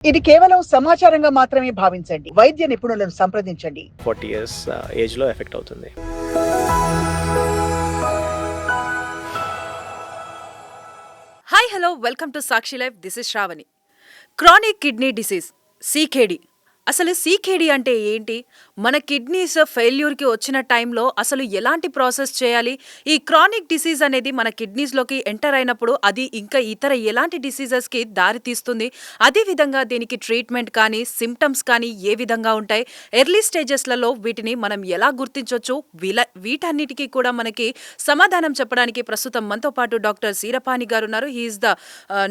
ఇది కేవలం సమాచారంగా మాత్రమే భావించండి. వైద్య నిపుణులను సంప్రదించండి. 40 ఇయర్స్ ఏజ్‌లో ఎఫెక్ట్ అవుతుంది. Hi hello welcome to Sakshi life. This is Shravani. Chronic kidney disease CKD. అసలు సీకేడి అంటే ఏంటి? మన కిడ్నీస్ ఫెయిల్యూర్కి వచ్చిన టైంలో అసలు ఎలాంటి ప్రాసెస్ చేయాలి? ఈ క్రానిక్ డిసీజ్ అనేది మన కిడ్నీస్లోకి ఎంటర్ అయినప్పుడు అది ఇంకా ఇతర ఎలాంటి డిసీజెస్కి దారి తీస్తుంది? అదేవిధంగా దీనికి ట్రీట్మెంట్ కానీ సిమ్టమ్స్ కానీ ఏ విధంగా ఉంటాయి? ఎర్లీ స్టేజెస్లలో వీటిని మనం ఎలా గుర్తించవచ్చు? వీటన్నిటికీ కూడా మనకి సమాధానం చెప్పడానికి ప్రస్తుతం మనతో పాటు డాక్టర్ సీరపాణి గారు ఉన్నారు. He is the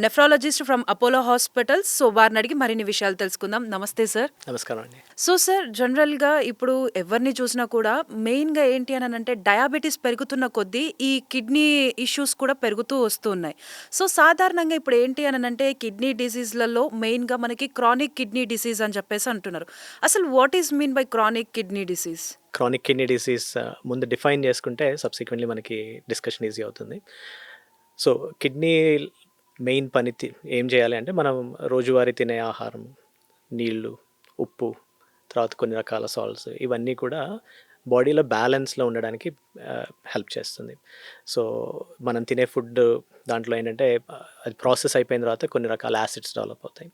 nephrologist from Apollo hospitals. So వారిని అడిగి మరిన్ని విషయాలు తెలుసుకుందాం. నమస్తే సార్. నమస్కారం అండి. సో సార్, జనరల్గా ఇప్పుడు ఎవరిని చూసినా కూడా మెయిన్గా ఏంటి అని అంటే డయాబెటీస్ పెరుగుతున్న కొద్దీ ఈ కిడ్నీ ఇష్యూస్ కూడా పెరుగుతూ వస్తున్నాయి. సో సాధారణంగా ఇప్పుడు ఏంటి అని అంటే కిడ్నీ డిసీజ్లలో మెయిన్గా మనకి క్రానిక్ కిడ్నీ డిసీజ్ అని చెప్పేసి అంటున్నారు. అసలు what is mean by chronic kidney disease? Chronic kidney disease ముందు డిఫైన్ చేసుకుంటే సబ్సిక్వెంట్లీ మనకి డిస్కషన్ ఈజీ అవుతుంది. సో కిడ్నీ మెయిన్ పని ఏం చేయాలి అంటే మనం రోజువారీ తినే ఆహారం, నీళ్ళు, ఉప్పు, తర్వాత కొన్ని రకాల సాల్ట్స్, ఇవన్నీ కూడా బాడీలో బ్యాలెన్స్లో ఉండడానికి హెల్ప్ చేస్తుంది. సో మనం తినే ఫుడ్ దాంట్లో ఏంటంటే అది ప్రాసెస్ అయిపోయిన తర్వాత కొన్ని రకాల యాసిడ్స్ డెవలప్ అవుతాయి.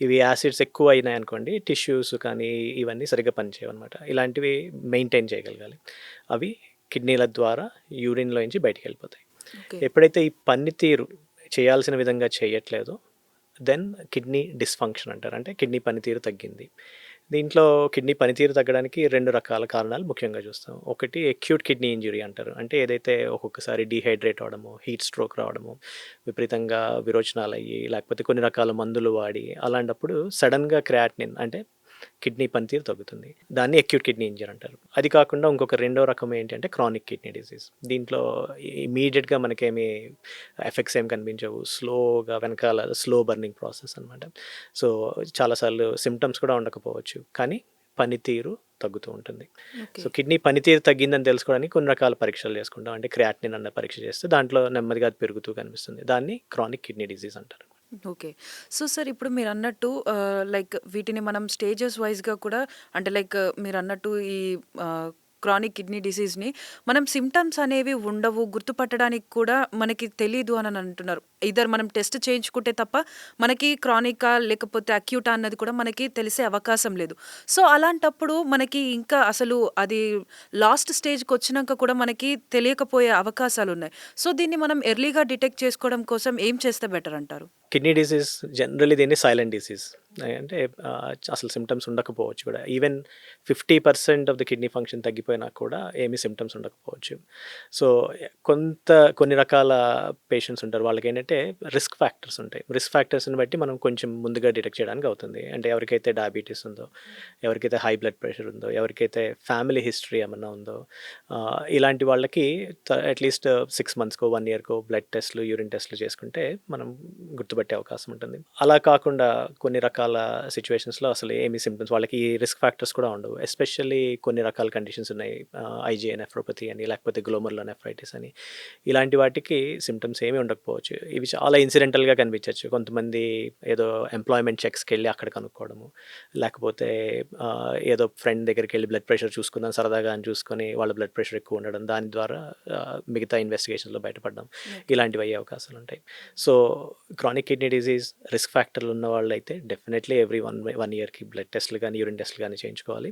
ఇవి యాసిడ్స్ ఎక్కువ అయినాయి అనుకోండి, టిష్యూస్ కానీ ఇవన్నీ సరిగ్గా పనిచేయవన్నమాట. ఇలాంటివి మెయింటైన్ చేయగలగాలి. అవి కిడ్నీల ద్వారా యూరిన్లో నుంచి బయటికి వెళ్ళిపోతాయి. ఎప్పుడైతే ఈ పనితీరు చేయాల్సిన విధంగా చేయట్లేదో దెన్ కిడ్నీ డిస్ఫంక్షన్ అంటారు. అంటే కిడ్నీ పనితీరు తగ్గింది. దీంట్లో కిడ్నీ పనితీరు తగ్గడానికి 2 రకాల కారణాలు ముఖ్యంగా చూస్తాం. ఒకటి అక్యూట్ కిడ్నీ ఇంజురీ అంటారు. అంటే ఏదైతే ఒక్కొక్కసారి డీహైడ్రేట్ అవ్వడము, హీట్ స్ట్రోక్ రావడము, విపరీతంగా విరోచనాలు అయ్యి, లేకపోతే కొన్ని రకాల మందులు వాడి అలాంటప్పుడు సడన్గా క్రియాటినిన్ అంటే కిడ్నీ పనితీరు తగ్గుతుంది. దాన్ని అక్యూట్ కిడ్నీ ఇంజరీ అంటారు. అది కాకుండా ఇంకొక రెండో రకం ఏంటి అంటే క్రానిక్ కిడ్నీ డిసీజ్. దీంట్లో ఇమీడియట్గా మనకేమి ఎఫెక్ట్స్ ఏం కనిపించవు. స్లోగా వెనకాల స్లో బర్నింగ్ ప్రాసెస్ అనమాట. సో చాలాసార్లు సిమ్టమ్స్ కూడా ఉండకపోవచ్చు, కానీ పనితీరు తగ్గుతూ ఉంటుంది. సో కిడ్నీ పనితీరు తగ్గిందని తెలుసుకోవడానికి కొన్ని రకాల పరీక్షలు చేసుకుంటాం. అంటే క్రియాటినిన్ అన్న పరీక్ష చేస్తే దాంట్లో నెమ్మదిగా అది పెరుగుతూ కనిపిస్తుంది. దాన్ని క్రానిక్ కిడ్నీ డిసీజ్ అంటారు. ఓకే. సో సార్, ఇప్పుడు మీరు అన్నట్టు లైక్ వీటిని మనం స్టేజెస్ వైజ్గా కూడా అంటే లైక్ మీరు అన్నట్టు ఈ క్రానిక్ కిడ్నీ డిసీజ్ని మనం సిమ్టమ్స్ అనేవి ఉండవు, గుర్తుపట్టడానికి కూడా మనకి తెలీదు అని అంటున్నారు. ఇద్దరు మనం టెస్ట్ చేయించుకుంటే తప్ప మనకి క్రానికా లేకపోతే అక్యూటా అన్నది కూడా మనకి తెలిసే అవకాశం లేదు. సో అలాంటప్పుడు మనకి ఇంకా అసలు అది లాస్ట్ స్టేజ్కి వచ్చినాక కూడా మనకి తెలియకపోయే అవకాశాలు ఉన్నాయి. సో దీన్ని మనం ఎర్లీగా డిటెక్ట్ చేసుకోవడం కోసం ఏం చేస్తే బెటర్ అంటారు? కిడ్నీ డిసీజ్ జనరల్లీ దీన్ని సైలెంట్ డిసీజ్ అంటే అసలు సిమ్టమ్స్ ఉండకపోవచ్చు కూడా. Even 50% of the kidney function తగ్గిపోయినా కూడా ఏమీ సిమ్టమ్స్ ఉండకపోవచ్చు. సో కొన్ని రకాల పేషెంట్స్ ఉంటారు, వాళ్ళకి ఏంటంటే రిస్క్ ఫ్యాక్టర్స్ ఉంటాయి. రిస్క్ ఫ్యాక్టర్స్ని బట్టి మనం కొంచెం ముందుగా డిటెక్ట్ చేయడానికి అవుతుంది. అంటే ఎవరికైతే డయాబెటీస్ ఉందో, ఎవరికైతే హై బ్లడ్ ప్రెషర్ ఉందో, ఎవరికైతే ఫ్యామిలీ హిస్టరీ ఏమన్నా ఉందో, ఇలాంటి వాళ్ళకి అట్లీస్ట్ 6 monthsకో 1 yearకో బ్లడ్ టెస్ట్లు, యూరిన్ టెస్ట్లు చేసుకుంటే మనం గుర్తుపట్టే అవకాశం ఉంటుంది. అలా కాకుండా కొన్ని రకాల సిచ్యువేషన్స్లో అసలు ఏమి సిమ్టమ్స్, వాళ్ళకి ఈ రిస్క్ ఫ్యాక్టర్స్ కూడా ఉండవు. ఎస్పెషల్లీ కొన్ని రకాల కండిషన్స్ ఉన్నాయి, ఐజిఐ నెఫ్రోపతి అని, లేకపోతే గ్లోమర్లో నెఫ్రైటిస్ అని. ఇలాంటి వాటికి సిమ్టమ్స్ ఏమీ ఉండకపోవచ్చు. ఇవి చాలా ఇన్సిడెంటల్గా కనిపించవచ్చు. కొంతమంది ఏదో ఎంప్లాయ్మెంట్ చెక్స్కి వెళ్ళి అక్కడ కనుక్కోవడము, లేకపోతే ఏదో ఫ్రెండ్ దగ్గరికి వెళ్ళి బ్లడ్ ప్రెషర్ చూసుకుందాం సరదాగా అని చూసుకొని వాళ్ళ బ్లడ్ ప్రెషర్ ఎక్కువ ఉండడం, దాని ద్వారా మిగతా ఇన్వెస్టిగేషన్లో బయటపడడం, ఇలాంటివి అయ్యే అవకాశాలు ఉంటాయి. So chronic kidney disease risk ఫ్యాక్టర్లు ఉన్న వాళ్ళు అయితే డెఫినెట్లీ ఎవ్రీ 1 yearకి బ్లడ్ టెస్ట్లు కానీ యూరిన్ టెస్ట్లు కానీ చేయించుకోవాలి.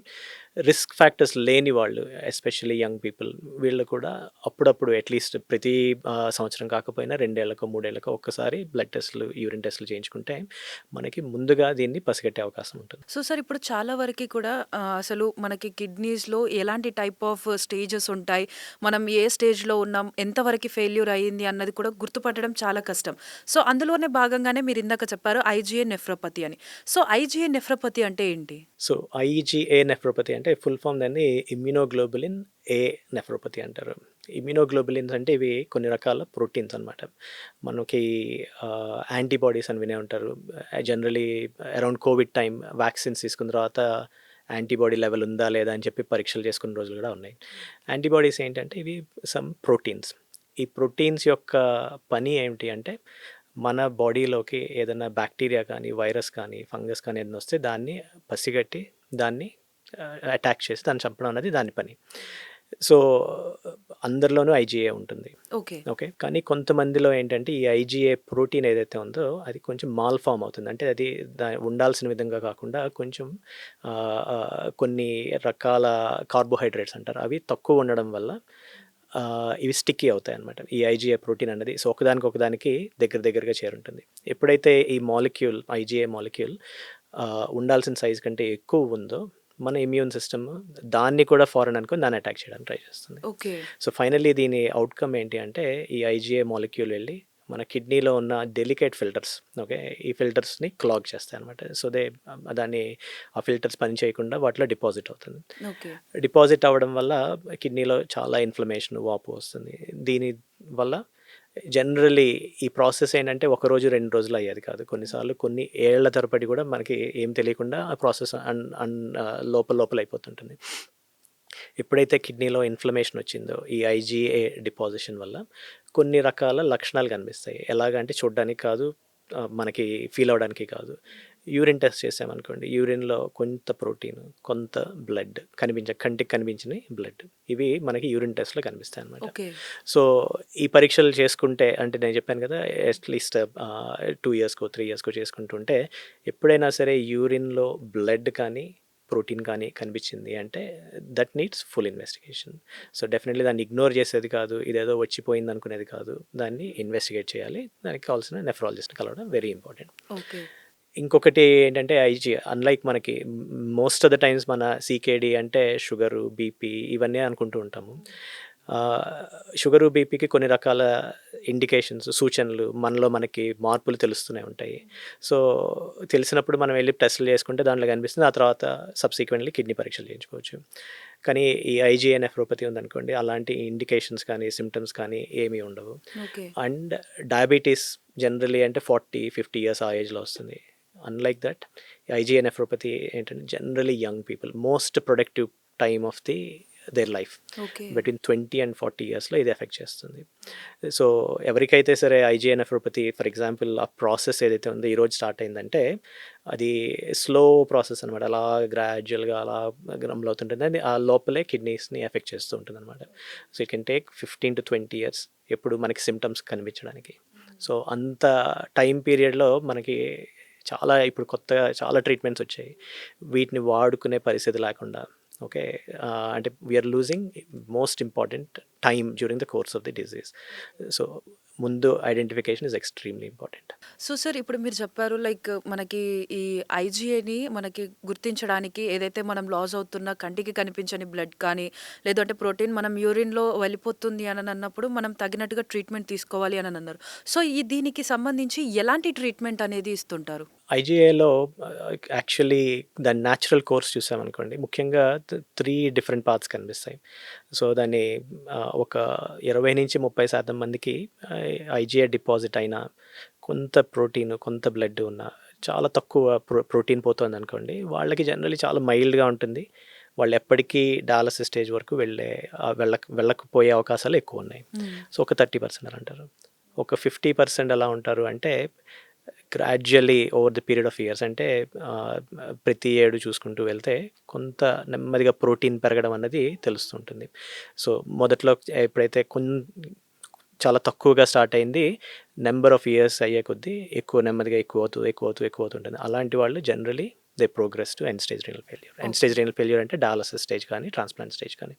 రిస్క్ ఫ్యాక్టర్స్ లేని వాళ్ళు, ఎస్పెషల్లీ యంగ్ పీపుల్, వీళ్ళు కూడా అప్పుడప్పుడు అట్లీస్ట్ ప్రతి సంవత్సరం కాకపోయినా 2 ఏళ్లకో 3 ఏళ్లకో ఒక్కసారి బ్లడ్ టెస్ట్లు, యూరిన్ టెస్ట్లు చేయించుకుంటే మనకి ముందుగా దీన్ని పసిగట్టే అవకాశం ఉంటుంది. సో సార్, ఇప్పుడు చాలా వరకు కూడా అసలు మనకి కిడ్నీస్లో ఎలాంటి టైప్ ఆఫ్ స్టేజెస్ ఉంటాయి, మనం ఏ స్టేజ్లో ఉన్నాం, ఎంతవరకు ఫెయిల్యూర్ అయ్యింది అన్నది కూడా గుర్తుపట్టడం చాలా కష్టం. సో అందులోనే భాగంగానే మీరు ఇందాక చెప్పారు ఐజిఐ నెఫ్రోపతి అని. సో ఐజిఐ నెఫ్రోపతి అంటే ఏంటి? సో ఐజిఏ నెఫ్రోపతి అంటే ఫుల్ ఫామ్ దాన్ని ఇమ్యూనోగ్లోబులిన్ ఏ నెఫ్రోపతి అంటారు. ఇమ్యూనోగ్లోబులిన్స్ అంటే ఇవి కొన్ని రకాల ప్రోటీన్స్ అనమాట. మనకి యాంటీబాడీస్ అని వినే ఉంటారు. Generally around Covid time vaccines తీసుకున్న తర్వాత యాంటీబాడీ లెవెల్ ఉందా లేదా అని చెప్పి పరీక్షలు చేసుకున్న రోజులు కూడా ఉన్నాయి. యాంటీబాడీస్ ఏంటంటే ఇవి సమ్ ప్రోటీన్స్. ఈ ప్రోటీన్స్ యొక్క పని ఏమిటి అంటే మన బాడీలోకి ఏదైనా బ్యాక్టీరియా కానీ, వైరస్ కానీ, ఫంగస్ కానీ ఏదైనా వస్తే దాన్ని పసిగట్టి దాన్ని అటాక్ చేసి దాన్ని చంపడం అనేది దాని పని. సో అందరిలోనూ ఐజీఏ ఉంటుంది. ఓకే. ఓకే. కానీ కొంతమందిలో ఏంటంటే ఈ ఐజీఏ ప్రోటీన్ ఏదైతే ఉందో అది కొంచెం మాల్ ఫామ్ అవుతుంది. అంటే అది ఉండాల్సిన విధంగా కాకుండా కొంచెం కొన్ని రకాల కార్బోహైడ్రేట్స్ అంటారు. అవి తక్కువ ఉండడం వల్ల ఇవి స్టిక్కీ అవుతాయి అన్నమాట. ఈ ఐజీఏ ప్రోటీన్ అనేది. సో ఒకదానికి దగ్గరగా చేరుంటుంది. ఎప్పుడైతే ఈ మాలిక్యూల్ ఐజీఏ మాలిక్యూల్ ఉండాల్సిన సైజ్ కంటే ఎక్కువ ఉందో మన ఇమ్యూన్ సిస్టమ్ దాన్ని కూడా ఫారెన్ అనుకొని దాన్ని అటాక్ చేయడానికి ట్రై చేస్తుంది. ఓకే. సో ఫైనల్లీ దీని అవుట్కమ్ ఏంటి అంటే ఈ ఐజీఏ మాలిక్యూల్ వెళ్ళి మన కిడ్నీలో ఉన్న డెలికేట్ ఫిల్టర్స్, ఓకే, ఈ ఫిల్టర్స్ని క్లాగ్ చేస్తాయి అనమాట. సో దాన్ని ఆ ఫిల్టర్స్ పని చేయకుండా వాటిలో డిపాజిట్ అవుతుంది. ఓకే. డిపాజిట్ అవ్వడం వల్ల కిడ్నీలో చాలా ఇన్ఫ్లమేషన్, వాపు వస్తుంది. దీని వల్ల జనరలీ ఈ ప్రాసెస్ ఏంటంటే ఒకరోజు 2 రోజులు అయ్యేది కాదు. కొన్నిసార్లు కొన్ని ఏళ్ల తరబడి కూడా మనకి ఏం తెలియకుండా ఆ ప్రాసెస్ లోపల అయిపోతుంటుంది. ఎప్పుడైతే కిడ్నీలో ఇన్ఫ్లమేషన్ వచ్చిందో ఈ ఐజీఏ డిపాజిషన్ వల్ల కొన్ని రకాల లక్షణాలు కనిపిస్తాయి. ఎలాగంటే చూడడానికి కాదు, మనకి ఫీల్ అవ్వడానికి కాదు. యూరిన్ టెస్ట్ చేసామనుకోండి, యూరిన్లో కొంత ప్రోటీన్, కొంత బ్లడ్ కంటికి కనిపించిన బ్లడ్, ఇవి మనకి యూరిన్ టెస్ట్లో కనిపిస్తాయి అనమాట. ఓకే. సో ఈ పరీక్షలు చేసుకుంటే, అంటే నేను చెప్పాను కదా, అట్లీస్ట్ 2 ఇయర్స్కో 3 ఇయర్స్కో చేసుకుంటుంటే ఎప్పుడైనా సరే యూరిన్లో బ్లడ్ కానీ ప్రోటీన్ కానీ కనిపించింది అంటే that needs full investigation. So definitely దాన్ని ఇగ్నోర్ చేసేది కాదు, ఇదేదో వచ్చిపోయింది అనుకునేది కాదు, దాన్ని ఇన్వెస్టిగేట్ చేయాలి. దానికి కావాల్సిన నెఫ్రాలజిస్ట్ని కలవడం వెరీ ఇంపార్టెంట్. ఓకే. ఇంకొకటి ఇంకొకటి ఏంటంటే ఐజీ అన్లైక్ మనకి మోస్ట్ ఆఫ్ ద టైమ్స్ మన సీకేడి అంటే షుగరు, బీపీ ఇవన్నీ అనుకుంటూ ఉంటాము. షుగరు, బీపీకి కొన్ని రకాల ఇండికేషన్స్, సూచనలు మనకి మార్పులు తెలుస్తూనే ఉంటాయి. సో తెలిసినప్పుడు మనం వెళ్ళి టెస్టులు చేసుకుంటే దాంట్లో కనిపిస్తుంది. ఆ తర్వాత సబ్సిక్వెంట్లీ కిడ్నీ పరీక్షలు చేయించుకోవచ్చు. కానీ ఈ ఐజీఏ నెఫ్రోపతి ఉందనుకోండి, అలాంటి ఇండికేషన్స్ కానీ సిమ్టమ్స్ కానీ ఏమీ ఉండవు. ఓకే. అండ్ డయాబెటీస్ జనరలీ అంటే 40-50 ఇయర్స్ ఆ ఏజ్లో వస్తుంది. అన్లైక్ దట్ ఐజీఏ నెఫ్రోపతి ఏంటంటే generally young people, most productive time of their life okay. Between 20 and 40 ఇయర్స్లో ఇది ఎఫెక్ట్ చేస్తుంది. సో ఎవరికైతే సరే ఐజీఏ నెఫ్రోపతి, ఫర్ ఎగ్జాంపుల్ ఆ ప్రాసెస్ ఏదైతే ఉందో ఈరోజు స్టార్ట్ అయిందంటే అది స్లో ప్రాసెస్ అనమాట. అలా గ్రాడ్యువల్గా అలా గ్రమ్లో అవుతుంటుంది. అది ఆ లోపలే కిడ్నీస్ని ఎఫెక్ట్ చేస్తూ ఉంటుంది అనమాట. So it can take 15 to 20 years ఎప్పుడు మనకి సిమ్టమ్స్ కనిపించడానికి. సో అంత టైం పీరియడ్లో మనకి ఇప్పుడు కొత్తగా చాలా ట్రీట్మెంట్స్ వచ్చాయి. వీటిని వాడుకునే పరిస్థితి లేకుండా, ఓకే, అంటే we are losing most important time during the course of the disease. So ముందు identification is extremely important. So sir, ఇప్పుడు మీరు చెప్పారు లైక్ మనకి ఈ ఐజీఏని మనకి గుర్తించడానికి ఏదైతే మనం లాస్ అవుతున్న కంటికి కనిపించని బ్లడ్ కానీ లేదంటే ప్రోటీన్ మనం యూరిన్లో వెళ్ళిపోతుంది అని అన్నప్పుడు మనం తగినట్టుగా ట్రీట్మెంట్ తీసుకోవాలి అని అన్నారు. సో దీనికి సంబంధించి ఎలాంటి ట్రీట్మెంట్ అనేది ఇస్తుంటారు? ఐజీఏలో యాక్చువల్లీ దాని న్యాచురల్ కోర్స్ చూసామనుకోండి, ముఖ్యంగా 3 డిఫరెంట్ పార్ట్స్ కనిపిస్తాయి. సో దాన్ని ఒక 20-30% మందికి ఐజీఏ డిపాజిట్ అయినా, కొంత ప్రోటీన్, కొంత బ్లడ్ ఉన్న, చాలా తక్కువ ప్రోటీన్ పోతుంది అనుకోండి, వాళ్ళకి జనరల్లీ చాలా మైల్డ్గా ఉంటుంది. వాళ్ళు ఎప్పటికీ డయాలసిస్ స్టేజ్ వరకు వెళ్ళకపోయే అవకాశాలు ఎక్కువ ఉన్నాయి. సో ఒక 30% అలా అంటారు. ఒక 50% ఎలా ఉంటారు అంటే gradually over the period of years, అంటే ప్రతి ఏడు చూసుకుంటూ వెళ్తే కొంత నెమ్మదిగా ప్రోటీన్ పెరగడం అన్నది తెలుస్తుంటుంది. సో మొదట్లో ఎప్పుడైతే చాలా తక్కువగా స్టార్ట్ అయింది, నెంబర్ ఆఫ్ ఇయర్స్ అయ్యే కొద్దీ నెమ్మదిగా ఎక్కువ అవుతుంటుంది. అలాంటి వాళ్ళు generally they progress to end stage renal failure. End stage renal failure అంటే డయాలసిస్ స్టేజ్ కానీ ట్రాన్స్ప్లాంట్ స్టేజ్ కానీ.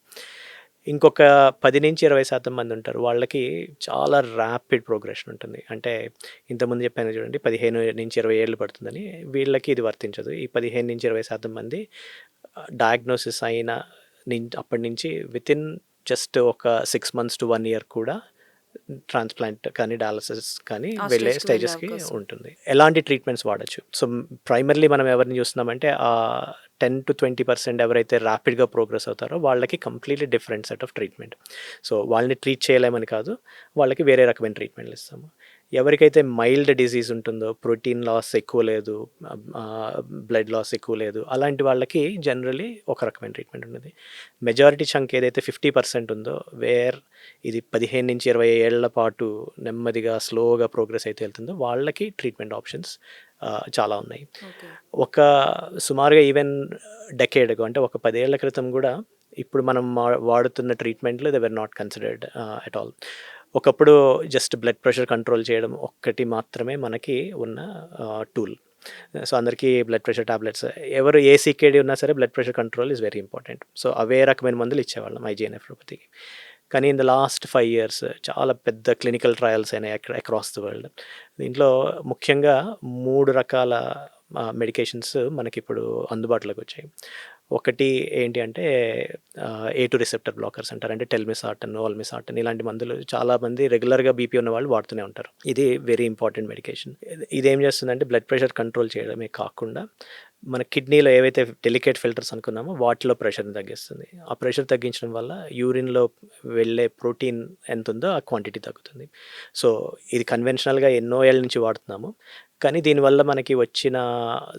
ఇంకొక 10-20% మంది ఉంటారు, వాళ్ళకి చాలా ర్యాపిడ్ ప్రోగ్రెషన్ ఉంటుంది. అంటే ఇంతకుముందు చెప్పాను చూడండి, 15-20 ఏళ్ళు పడుతుందని, వీళ్ళకి ఇది వర్తించదు. ఈ 15-20% మంది డయాగ్నోసిస్ అయిన అప్పటి నుంచి వితిన్ జస్ట్ ఒక 6 months to 1 year కూడా ట్రాన్స్ప్లాంట్ కానీ డయాలసిస్ కానీ వెళ్ళే స్టేజెస్కి ఉంటుంది. ఎలాంటి ట్రీట్మెంట్స్ వాడచ్చు? సో ప్రైమర్లీ మనం ఎవరిని చూస్తున్నామంటే 10-20% ఎవరైతే ర్యాపిడ్గా ప్రోగ్రెస్ అవుతారో వాళ్ళకి completely different set of treatment. So వాళ్ళని ట్రీట్ చేయలేమని కాదు, వాళ్ళకి వేరే రకమైన ట్రీట్మెంట్లు ఇస్తాము. ఎవరికైతే మైల్డ్ డిసీజ్ ఉంటుందో, ప్రోటీన్ లాస్ ఎక్కువ లేదు, బ్లడ్ లాస్ ఎక్కువ లేదు, అలాంటి వాళ్ళకి జనరలీ ఒక రకమైన ట్రీట్మెంట్ ఉంటుంది. మెజారిటీ చంక్ ఏదైతే 50% ఉందో, ఇది 15-20 ఏళ్ల పాటు నెమ్మదిగా స్లోగా ప్రోగ్రెస్ అయితే వెళ్తుందో వాళ్ళకి ట్రీట్మెంట్ ఆప్షన్స్ చాలా ఉన్నాయి. ఒక సుమారుగా ఈవెన్ డెకేడ్ అగో, అంటే ఒక 10 ఏళ్ల క్రితం కూడా ఇప్పుడు మనం వాడుతున్న ట్రీట్మెంట్లు they were not considered at all. ఒకప్పుడు జస్ట్ బ్లడ్ ప్రెషర్ కంట్రోల్ చేయడం ఒక్కటి మాత్రమే మనకి ఉన్న టూల్. సో అందరికీ బ్లడ్ ప్రెషర్ టాబ్లెట్స్, ఎవరు ఏ సీకేడీ ఉన్నా సరే blood pressure control is very important. So అవే రకమైన మందులు ఇచ్చేవాళ్ళం ఐజీఏ నెఫ్రోపతికి. కానీ ఇన్ ద లాస్ట్ 5 years చాలా పెద్ద క్లినికల్ ట్రయల్స్ అయినాయి అక్రాస్ ద వరల్డ్. దీంట్లో ముఖ్యంగా 3 రకాల మెడికేషన్స్ మనకి ఇప్పుడు అందుబాటులోకి వచ్చాయి. ఒకటి ఏంటి అంటే A2 రిసెప్టర్ బ్లాకర్స్ అంటారు, అంటే టెల్మిసార్టన్, ఓల్మిసార్టన్, ఇలాంటి మందులు చాలామంది రెగ్యులర్గా బీపీ ఉన్న వాళ్ళు వాడుతూనే ఉంటారు. ఇది వెరీ ఇంపార్టెంట్ మెడికేషన్. ఇదేం చేస్తుందంటే బ్లడ్ ప్రెషర్ కంట్రోల్ చేయడమే కాకుండా మన కిడ్నీలో ఏవైతే డెలికేట్ ఫిల్టర్స్ అనుకున్నామో వాటిలో ప్రెషర్ని తగ్గిస్తుంది. ఆ ప్రెషర్ తగ్గించడం వల్ల యూరిన్లో వెళ్ళే ప్రోటీన్ ఎంత ఉందో ఆ క్వాంటిటీ తగ్గుతుంది. సో ఇది కన్వెన్షనల్గా ఎన్నో ఏళ్ళ నుంచి వాడుతున్నాము, కానీ దీనివల్ల మనకి వచ్చిన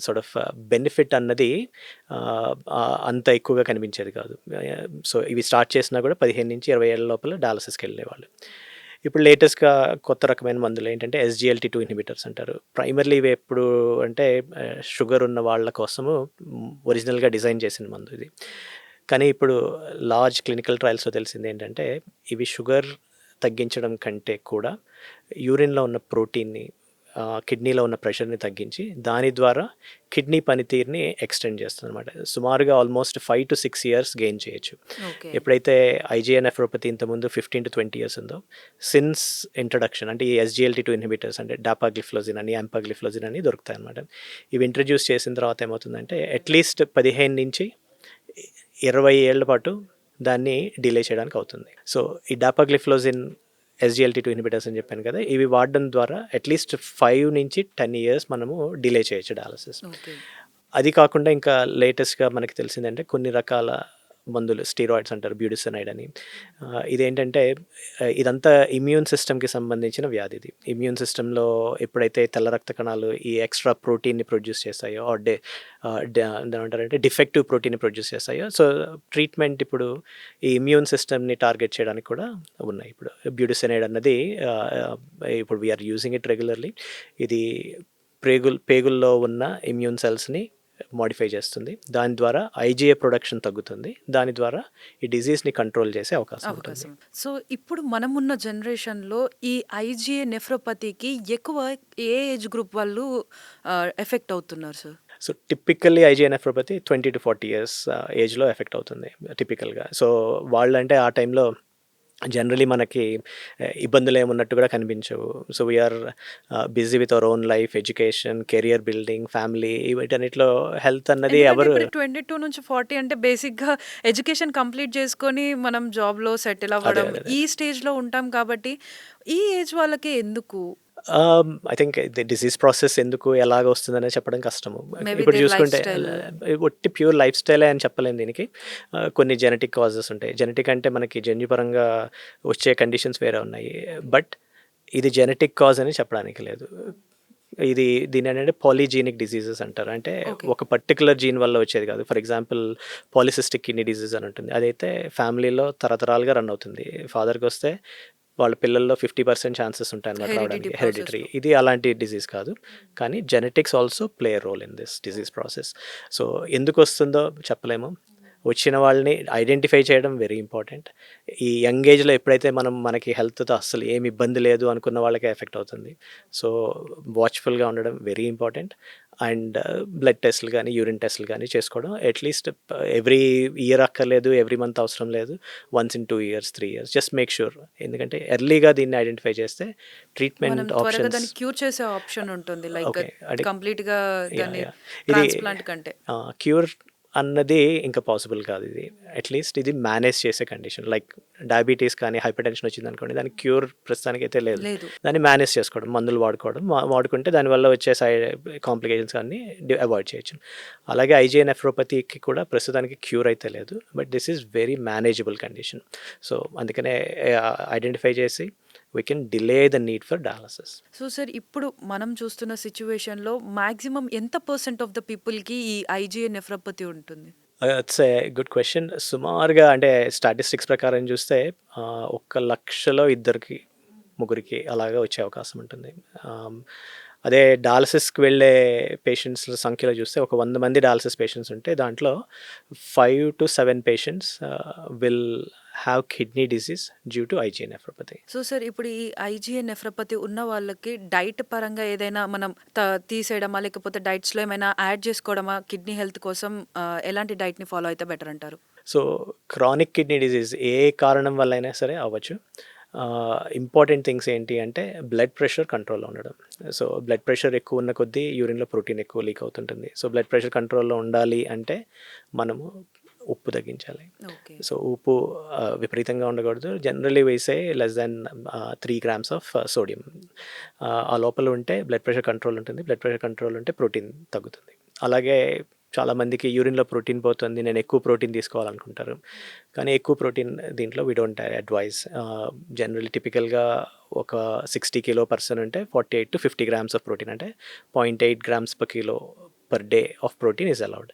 సార్ట్ ఆఫ్ బెనిఫిట్ అన్నది అంత ఎక్కువగా కనిపించేది కాదు. సో ఇవి స్టార్ట్ చేసినా కూడా 15-20 ఏళ్ళ లోపల డయాలసిస్కి వెళ్ళేవాళ్ళు. ఇప్పుడు లేటెస్ట్గా కొత్త రకమైన మందులు ఏంటంటే SGLT2 ఇన్హిబిటర్స్ అంటారు. ప్రైమర్లీ ఇవి ఎప్పుడు అంటే షుగర్ ఉన్న వాళ్ళ కోసము ఒరిజినల్గా డిజైన్ చేసిన మందు ఇది. కానీ ఇప్పుడు లార్జ్ క్లినికల్ ట్రయల్స్లో తెలిసింది ఏంటంటే ఇవి షుగర్ తగ్గించడం కంటే కూడా యూరిన్లో ఉన్న ప్రోటీన్ని, కిడ్నీలో ఉన్న ప్రెషర్ని తగ్గించి దాని ద్వారా కిడ్నీ పనితీరుని ఎక్స్టెండ్ చేస్తుంది అనమాట. సుమారుగా ఆల్మోస్ట్ 5 to 6 years గెయిన్ చేయొచ్చు. ఎప్పుడైతే ఐజీఏ నెఫ్రోపతి ఇంతకుముందు 15 to 20 years ఉందో, సిన్స్ ఇంట్రడక్షన్ అంటే ఈ SGLT2 ఇన్హిబిటర్స్ అంటే డాపాగ్లిఫ్లోజిన్ అని, ఎంపాగ్లిఫ్లోజిన్ అని దొరుకుతాయి అనమాట. ఇవి ఇంట్రడ్యూస్ చేసిన తర్వాత ఏమవుతుందంటే అట్లీస్ట్ 15-20 ఏళ్ల పాటు దాన్ని డిలే చేయడానికి అవుతుంది. సో ఈ డాపాగ్లిఫ్లోజిన్, SGLT2 ఇన్హిబిటర్స్ అని చెప్పాను కదా, ఇవి వాడడం ద్వారా అట్లీస్ట్ 5-10 years మనము డిలే చేయొచ్చు డయాలసిస్. అది కాకుండా ఇంకా లేటెస్ట్గా మనకి తెలిసిందంటే కొన్ని రకాల మందులు, స్టీరాయిడ్స్ అంటారు, బ్యూడిసనైడ్ అని. ఇదేంటంటే ఇదంతా ఇమ్యూన్ సిస్టమ్కి సంబంధించిన వ్యాధి. ఇది ఇమ్యూన్ సిస్టంలో ఎప్పుడైతే తెల్ల రక్త కణాలు ఈ ఎక్స్ట్రా ప్రోటీన్ని ప్రొడ్యూస్ చేస్తాయో, ఏమంటారంటే డిఫెక్టివ్ ప్రోటీన్ని ప్రొడ్యూస్ చేస్తాయో, సో ట్రీట్మెంట్ ఇప్పుడు ఈ ఇమ్యూన్ సిస్టమ్ని టార్గెట్ చేయడానికి కూడా ఉన్నాయి. ఇప్పుడు బ్యూడిసనైడ్ అన్నది ఇప్పుడు వీఆర్ యూజింగ్ ఇట్ రెగ్యులర్లీ. ఇది పేగుల్లో ఉన్న ఇమ్యూన్ సెల్స్ని మోడిఫై చేస్తుంది. దాని ద్వారా ఐజీఏ ప్రొడక్షన్ తగ్గుతుంది. దాని ద్వారా ఈ డిజీజ్ని కంట్రోల్ చేసే అవకాశం ఉంటుంది. సో ఇప్పుడు మనమున్న జనరేషన్లో ఈ ఐజీఏ నెఫ్రోపతికి ఎక్కువ ఏ ఏజ్ గ్రూప్ వాళ్ళు ఎఫెక్ట్ అవుతున్నారు sir? So typically IGA nephropathy 20 to 40 years ఏజ్లో ఎఫెక్ట్ అవుతుంది టిపికల్గా. సో వాళ్ళంటే ఆ టైంలో జనరలీ మనకి ఇబ్బందులు ఏమున్నట్టు కూడా కనిపించవు. So we are busy with our own life, education, career building, family, వీటన్నిటిలో హెల్త్ అన్నది ఎవరు 22 నుంచి 40 అంటే బేసిక్గా ఎడ్యుకేషన్ కంప్లీట్ చేసుకొని మనం జాబ్లో సెటిల్ అవ్వడం ఈ స్టేజ్లో ఉంటాం కాబట్టి ఈ ఏజ్ వాళ్ళకి ఎందుకు ఐ థింక్ డిసీజ్ ప్రాసెస్ ఎందుకు ఎలాగ వస్తుందనే చెప్పడం కష్టము. ఇప్పుడు చూసుకుంటే ఒట్టి ప్యూర్ లైఫ్ స్టైలే అని చెప్పలేము దీనికి. కొన్ని జెనెటిక్ కాజెస్ ఉంటాయి. జెనెటిక్ అంటే మనకి జన్యుపరంగా వచ్చే కండిషన్స్ వేరే ఉన్నాయి, బట్ ఇది జెనెటిక్ కాజ్ అని చెప్పడానికి లేదు. దీని ఏంటంటే పాలీజీనిక్ డిసీజెస్ అంటారు. అంటే ఒక పర్టికులర్ జీన్ వల్ల వచ్చేది కాదు. For example polycystic kidney disease అని ఉంటుంది. అదైతే ఫ్యామిలీలో తరతరాలుగా రన్ అవుతుంది. ఫాదర్కి వస్తే వాళ్ళ పిల్లల్లో 50% ఛాన్సెస్ ఉంటాయి అన్నమాట రావడానికి, హెరిడిటరీ. ఇది అలాంటి డిసీజ్ కాదు, కానీ genetics also play role in this disease process. So ఎందుకు వస్తుందో చెప్పలేము. వచ్చిన వాళ్ళని ఐడెంటిఫై చేయడం వెరీ ఇంపార్టెంట్. ఈ యంగ్ ఏజ్లో ఎప్పుడైతే మనకి హెల్త్తో అస్సలు ఏమి ఇబ్బంది లేదు అనుకున్న వాళ్ళకే ఎఫెక్ట్ అవుతుంది. సో వాచ్ఫుల్గా ఉండడం వెరీ ఇంపార్టెంట్. అండ్ బ్లడ్ టెస్ట్లు కానీ, యూరిన్ టెస్ట్లు కానీ చేసుకోవడం అట్లీస్ట్ ఎవ్రీ ఇయర్ అక్కర్లేదు, ఎవ్రీ మంత్ అవసరం లేదు, once in 2 years, 3 years, just make sure. ఎందుకంటే ఎర్లీగా దీన్ని ఐడెంటిఫై చేస్తే ట్రీట్మెంట్ ఆప్షన్స్ క్యూర్ చేసే ఆప్షన్ ఉంటుంది. లైక్ కంప్లీట్గా ఇది ట్రాన్స్ప్లాంట్ కంటే క్యూర్ అన్నది ఇంకా పాసిబుల్ కాదు. ఇది అట్లీస్ట్ ఇది మేనేజ్ చేసే కండిషన్. లైక్ డయాబెటీస్ కానీ, హైపర్ టెన్షన్ వచ్చింది అనుకోండి, దానికి క్యూర్ ప్రస్తుతానికి అయితే లేదు. దాన్ని మేనేజ్ చేసుకోవడం, మందులు వాడుకుంటే దానివల్ల వచ్చే సైడ్ కాంప్లికేషన్స్ అన్ని అవాయిడ్ చేయొచ్చు. అలాగే ఐజీఏ నెఫ్రోపతికి కూడా ప్రస్తుతానికి క్యూర్ అయితే లేదు, but this is very manageable condition. So అందుకనే ఐడెంటిఫై చేసి we can delay the need for dialysis. So sir, ఇప్పుడు మనం చూస్తున్న సిచ్యువేషన్లో మాక్సిమం ఎంత పర్సెంట్ ఆఫ్ ద పీపుల్కి ఈ ఐజీఏ నెఫ్రోపతి ఉంటుంది? It's a good question. సుమారుగా అంటే స్టాటిస్టిక్స్ ప్రకారం చూస్తే 1,00,000లో 2 ముగ్గురికి అలాగా వచ్చే అవకాశం ఉంటుంది. అదే డయాలసిస్కి వెళ్ళే పేషెంట్స్ సంఖ్యలో చూస్తే ఒక 100 మంది డయాలసిస్ పేషెంట్స్ ఉంటే దాంట్లో 5 to 7 patients will have kidney disease due to IGA nephropathy. So sir, ఇప్పుడు ఈ ఐజీఏ నెఫ్రోపతి ఉన్న వాళ్ళకి డైట్ పరంగా ఏదైనా మనం తీసేయడమా, లేకపోతే డైట్స్లో ఏమైనా యాడ్ చేసుకోవడమా కిడ్నీ హెల్త్ కోసం? ఎలాంటి డైట్ని ఫాలో అయితే బెటర్ అంటారు? సో క్రానిక్ కిడ్నీ డిసీజ్ ఏ కారణం వల్ల అయినా సరే అవ్వచ్చు. ఇంపార్టెంట్ థింగ్స్ ఏంటి అంటే బ్లడ్ ప్రెషర్ కంట్రోల్లో ఉండడం. సో బ్లడ్ ప్రెషర్ ఎక్కువ ఉన్న కొద్దీ యూరిన్లో ప్రోటీన్ ఎక్కువ లీక్ అవుతుంటుంది. సో బ్లడ్ ప్రెషర్ కంట్రోల్లో ఉండాలి అంటే మనము ఉప్పు తగ్గించాలి. ఓకే. సో ఉప్పు విపరీతంగా ఉండకూడదు. జనరలీ వేసే less than 3 grams of sodium ఆ లోపల ఉంటే బ్లడ్ ప్రెషర్ కంట్రోల్ ఉంటుంది. బ్లడ్ ప్రెషర్ కంట్రోల్ ఉంటే ప్రోటీన్ తగ్గుతుంది. అలాగే చాలామందికి యూరిన్లో ప్రోటీన్ పోతుంది, నేను ఎక్కువ ప్రోటీన్ తీసుకోవాలనుకుంటారు. కానీ ఎక్కువ ప్రోటీన్ దీంట్లో వీ డోంట్ అడ్వైజ్. జనరల్లీ టిపికల్గా ఒక 60 kilo పర్సన్ ఉంటే 48 to 50 grams ఆఫ్ ప్రోటీన్, అంటే 0.8 grams per kilo per day of protein is allowed.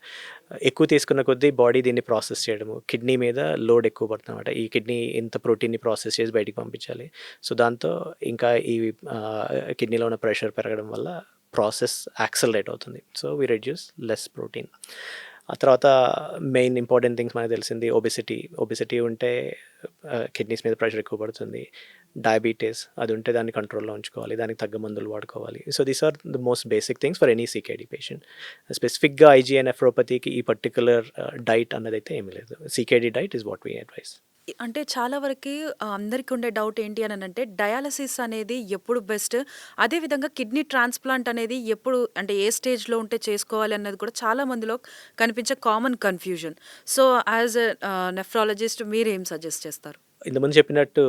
ఎక్కువ తీసుకున్న కొద్దీ బాడీ దీన్ని ప్రాసెస్ చేయడము, కిడ్నీ మీద లోడ్ ఎక్కువ పడుతుంది అనమాట. ఈ కిడ్నీ ఇంత ప్రోటీన్ని ప్రాసెస్ చేసి బయటికి పంపించాలి. సో దాంతో ఇంకా ఈ కిడ్నీలో ఉన్న ప్రెషర్ పెరగడం వల్ల ప్రాసెస్ యాక్సలరేట్ అవుతుంది. So we reduce less protein. ఆ తర్వాత మెయిన్ ఇంపార్టెంట్ థింగ్స్ మనకు తెలిసింది ఒబిసిటీ ఉంటే కిడ్నీస్ మీద ప్రెషర్ ఎక్కువ పడుతుంది. డయాబెటీస్ అది ఉంటే దాన్ని కంట్రోల్లో ఉంచుకోవాలి, దానికి తగ్గ మందులు వాడుకోవాలి. So these are the most basic things for any CKD patient. స్పెసిఫిక్గా ఐజీఏ నెఫ్రోపతికి ఈ పర్టికులర్ డైట్ అన్నది అయితే ఏమీ లేదు. CKD diet is what we advise. అంటే చాలా వరకు అందరికి ఉండే డౌట్ ఏంటి అని అంటే డయాలసిస్ అనేది ఎప్పుడు బెస్ట్, అదేవిధంగా కిడ్నీ ట్రాన్స్ప్లాంట్ అనేది ఎప్పుడు, అంటే ఏ స్టేజ్లో ఉంటే చేసుకోవాలి అన్నది కూడా చాలా మందిలో కనిపించే common confusion. So as a nephrologist మీరు ఏం సజెస్ట్ చేస్తారు? ఇంతకుముందు చెప్పినట్టు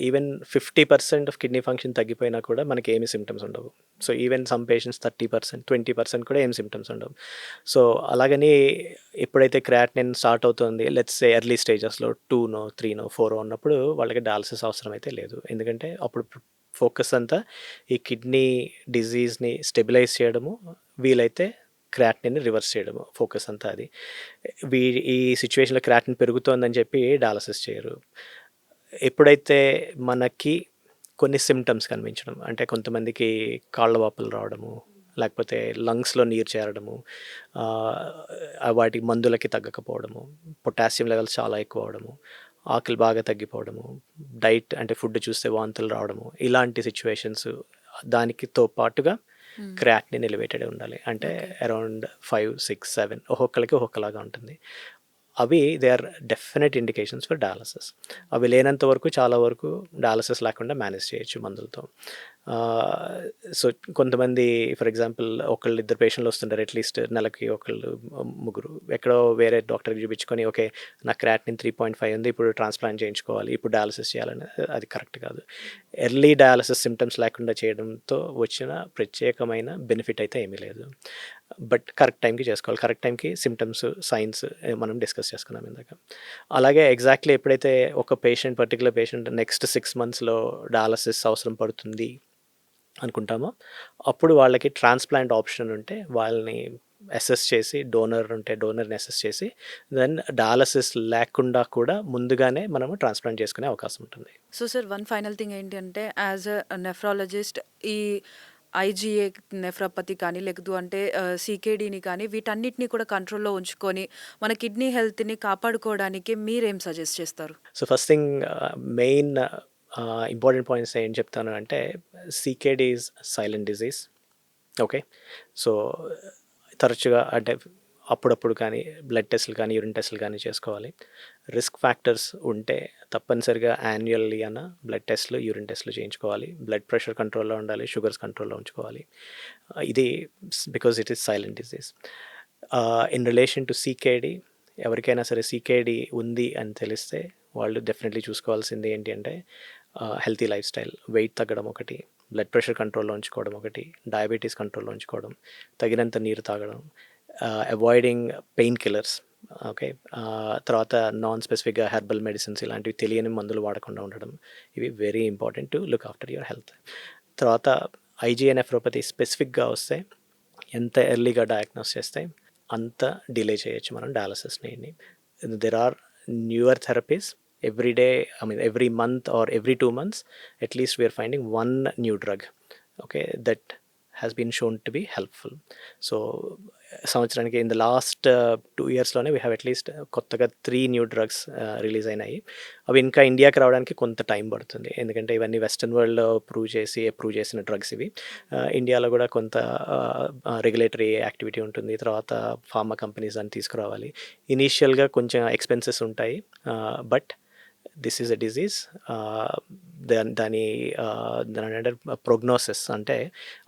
ఈవెన్ 50% ఆఫ్ కిడ్నీ ఫంక్షన్ తగ్గిపోయినా కూడా మనకి ఏమి సిమ్టమ్స్ ఉండవు. సో ఈవెన్ సమ్ పేషెంట్స్ 30%, 20% కూడా ఏం సిమ్టమ్స్ ఉండవు. సో అలాగని ఎప్పుడైతే క్రియాటినిన్ స్టార్ట్ అవుతుంది, లెట్స్ సే ఎర్లీ స్టేజెస్లో 2నో 3నో 4 ఉన్నప్పుడు వాళ్ళకి డయాలసిస్ అవసరం అయితే లేదు. ఎందుకంటే అప్పుడు ఫోకస్ అంతా ఈ కిడ్నీ డిజీజ్ని స్టెబిలైజ్ చేయడము, వీలైతే క్రియాటినిన్ని రివర్స్ చేయడము ఫోకస్ అంతా అది. ఈ సిచ్యువేషన్లో క్రియాటినిన్ పెరుగుతోందని చెప్పి డయాలసిస్ చేయరు. ఎప్పుడైతే మనకి కొన్ని సిమ్టమ్స్ కనిపించడం, అంటే కొంతమందికి కాళ్ళ వాపులు రావడము, లేకపోతే లంగ్స్లో నీరు చేరడము, వాటి మందులకి తగ్గకపోవడము, పొటాషియం లెవెల్స్ చాలా ఎక్కువ అవడము, ఆకలి బాగా తగ్గిపోవడము, డైట్ అంటే ఫుడ్ చూస్తే వాంతులు రావడము, ఇలాంటి సిచ్యువేషన్స్ దానికితో పాటుగా క్రియాటినిన్ ఎలివేటెడ్ ఉండాలి. అంటే అరౌండ్ 5, 6, 7 ఒక్కొక్కరికి ఒక్కొక్కలాగా ఉంటుంది. అవి they are definite indications for dialysis. అవి లేనంత వరకు చాలా వరకు డయాలసిస్ లేకుండా మేనేజ్ చేయొచ్చు మందులతో. సో కొంతమంది ఫర్ ఎగ్జాంపుల్ ఇద్దరు పేషెంట్లు వస్తుంటారు, అట్లీస్ట్ నెలకి ముగ్గురు ఎక్కడో వేరే డాక్టర్కి చూపించుకొని ఓకే నాకు క్రియాటినిన్ 3.5 ఉంది, ఇప్పుడు ట్రాన్స్ప్లాంట్ చేయించుకోవాలి, ఇప్పుడు డయాలసిస్ చేయాలని, అది కరెక్ట్ కాదు. ఎర్లీ డయాలసిస్ సిమ్టమ్స్ లేకుండా చేయడంతో వచ్చిన ప్రత్యేకమైన బెనిఫిట్ అయితే ఏమీ లేదు. బట్ కరెక్ట్ టైంకి చేసుకోవాలి. కరెక్ట్ టైంకి సిమ్టమ్స్, సైన్స్ మనం డిస్కస్ చేసుకున్నాం ఇందాక. అలాగే ఎగ్జాక్ట్లీ ఎప్పుడైతే ఒక పర్టికులర్ పేషెంట్ నెక్స్ట్ 6 monthsలో డయాలసిస్ అవసరం పడుతుంది అనుకుంటామో అప్పుడు వాళ్ళకి ట్రాన్స్ప్లాంట్ ఆప్షన్ ఉంటే వాళ్ళని అసెస్ చేసి, డోనర్ ఉంటే డోనర్ని అసెస్ చేసి దెన్ డయాలసిస్ లేకుండా కూడా ముందుగానే మనము ట్రాన్స్ప్లాంట్ చేసుకునే అవకాశం ఉంటుంది. So sir, one final thing ఏంటంటే యాజ్ ఎ నెఫ్రాలజిస్ట్ ఈ ఐజీఏ నెఫ్రోపతి కానీ లేదు అంటే సీకేడీని కానీ వీటన్నిటిని కూడా కంట్రోల్లో ఉంచుకొని మన కిడ్నీ హెల్త్ని కాపాడుకోవడానికి మీరేం సజెస్ట్ చేస్తారు? So first thing main important points ఏం చెప్తాను అంటే CKD is silent disease. Okay, so తరచుగా అంటే అప్పుడప్పుడు కానీ బ్లడ్ టెస్టులు కానీ యూరిన్ టెస్టులు కానీ చేసుకోవాలి. రిస్క్ ఫ్యాక్టర్స్ ఉంటే తప్పనిసరిగా యాన్యువల్లీ అన్న బ్లడ్ టెస్టులు, యూరిన్ టెస్టులు చేయించుకోవాలి. బ్లడ్ ప్రెషర్ కంట్రోల్లో ఉండాలి, షుగర్స్ కంట్రోల్లో ఉంచుకోవాలి. ఇది because it is silent disease. In relation to CKD, ఎవరికైనా సరే సీకేడీ ఉంది అని తెలిస్తే వాళ్ళు డెఫినెట్లీ చూసుకోవాల్సింది ఏంటి అంటే హెల్తీ లైఫ్ స్టైల్, వెయిట్ తగ్గడం ఒకటి, బ్లడ్ ప్రెషర్ కంట్రోల్లో ఉంచుకోవడం ఒకటి, డయాబెటీస్ కంట్రోల్లో ఉంచుకోవడం, తగినంత నీరు తాగడం, అవాయిడింగ్ పెయిన్ కిల్లర్స్. ఓకే. తర్వాత నాన్ స్పెసిఫిక్గా హెర్బల్ మెడిసిన్స్ ఇలాంటివి తెలియని మందులు వాడకుండా ఉండడం, ఇవి very important to look after your health. తర్వాత ఐజీఏ నెఫ్రోపతి స్పెసిఫిక్గా వస్తే ఎంత ఎర్లీగా డయాగ్నోస్ చేస్తే అంత డిలే చేయొచ్చు మనం డయాలసిస్ని. There are newer therapies every day, every month or every 2 months at least we are finding one new drug, okay, that has been shown to be helpful. So సంవత్సరానికి in the last 2 yearsలోనే we have at least కొత్తగా 3 new drugs release అయినాయి. అవి ఇంకా ఇండియాకి రావడానికి కొంత time పడుతుంది, ఎందుకంటే ఇవన్నీ వెస్టర్న్ వరల్డ్లో అప్రూవ్ చేసిన డ్రగ్స్ ఇవి. ఇండియాలో కూడా కొంత రెగ్యులేటరీ యాక్టివిటీ ఉంటుంది, తర్వాత ఫార్మా కంపెనీస్ దాన్ని తీసుకురావాలి. ఇనీషియల్గా కొంచెం ఎక్స్పెన్సెస్ ఉంటాయి, but this is a disease. దాని ప్రోగ్నోసిస్ అంటే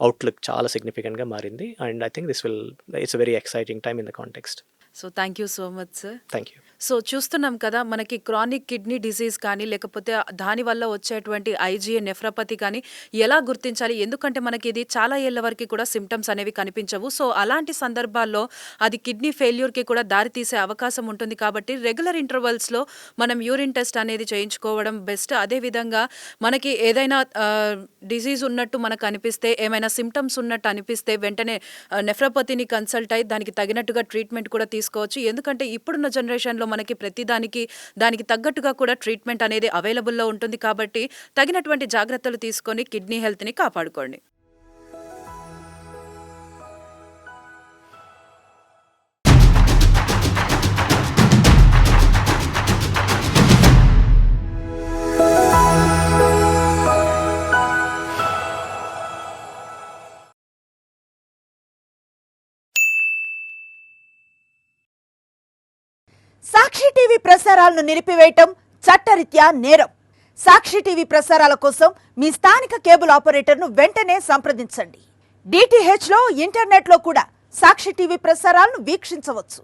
అవుట్లుక్ చాలా సిగ్నిఫికెంట్గా మారింది. And I think it's a very exciting time in the context. So thank you so much sir. Thank you. So చూస్తున్నాం కదా, మనకి క్రానిక్ కిడ్నీ డిసీజ్ కానీ లేకపోతే దానివల్ల వచ్చేటువంటి ఐజీఏ నెఫ్రోపతి కానీ ఎలా గుర్తించాలి, ఎందుకంటే మనకి ఇది చాలా ఏళ్ల వరకు కూడా సిమ్టమ్స్ అనేవి కనిపించవు. సో అలాంటి సందర్భాల్లో అది కిడ్నీ ఫెయిల్యూర్కి కూడా దారితీసే అవకాశం ఉంటుంది. కాబట్టి రెగ్యులర్ ఇంటర్వల్స్లో మనం యూరిన్ టెస్ట్ అనేది చేయించుకోవడం బెస్ట్. అదేవిధంగా మనకి ఏదైనా డిసీజ్ ఉన్నట్టు మనకు అనిపిస్తే, ఏమైనా సిమ్టమ్స్ ఉన్నట్టు అనిపిస్తే వెంటనే నెఫ్రోపతిని కన్సల్ట్ అయ్యి దానికి తగినట్టుగా ట్రీట్మెంట్ కూడా తీసుకోవచ్చు. ఎందుకంటే ఇప్పుడున్న జనరేషన్లో మనకి ప్రతిదానికి దానికి తగ్గట్టుగా కూడా ట్రీట్మెంట్ అనేది అవైలబుల్లో ఉంటుంది. కాబట్టి తగినటువంటి జాగ్రత్తలు తీసుకొని కిడ్నీ హెల్త్ని కాపాడుకోండి. సాక్షి టీవీ ప్రసారాలను నిలిపివేయటం చట్టరీత్యా నేరం. సాక్షి టీవీ ప్రసారాల కోసం మీ స్థానిక కేబుల్ ఆపరేటర్ను వెంటనే సంప్రదించండి. DTH లో ఇంటర్నెట్లో కూడా సాక్షి టీవీ ప్రసారాలను వీక్షించవచ్చు.